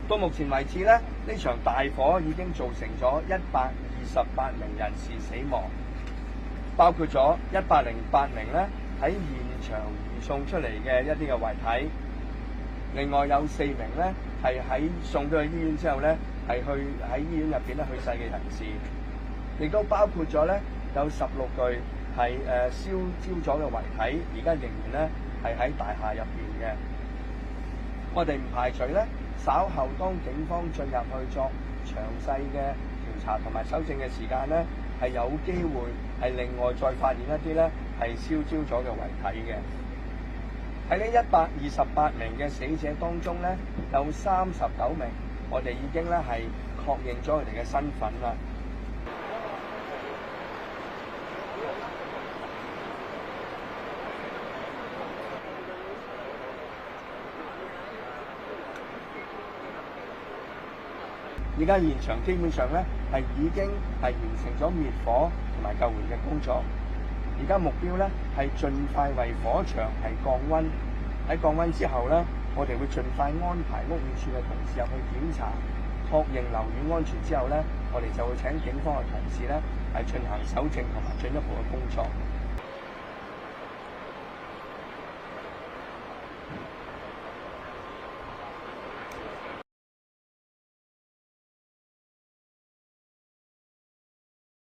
到目前為止咧，呢場大火已經造成咗128名人士死亡，包括咗108名咧喺現場移送出嚟嘅一啲嘅遺體，另外有4名咧係喺送咗去醫院之後咧係喺醫院入邊咧去世嘅人士，亦都包括咗咧有16具係燒焦咗嘅遺體，而家仍然咧係喺大廈入邊嘅。我哋唔排除咧，稍後當警方進入去作詳細嘅調查同埋搜證嘅時間咧，係有機會係另外再發現一啲咧係燒焦咗嘅遺體嘅。喺呢128名嘅死者當中咧，有39名，我哋已經咧係確認咗佢哋嘅身份啦。而家現場基本上咧係已經係完成咗滅火同埋救援嘅工作。而家目標咧係盡快為火場係降溫。喺降溫之後咧，我哋會盡快安排屋宇署嘅同事入去檢查，確認樓宇安全之後咧，我哋就會請警方嘅同事咧係進行搜證同埋進一步嘅工作。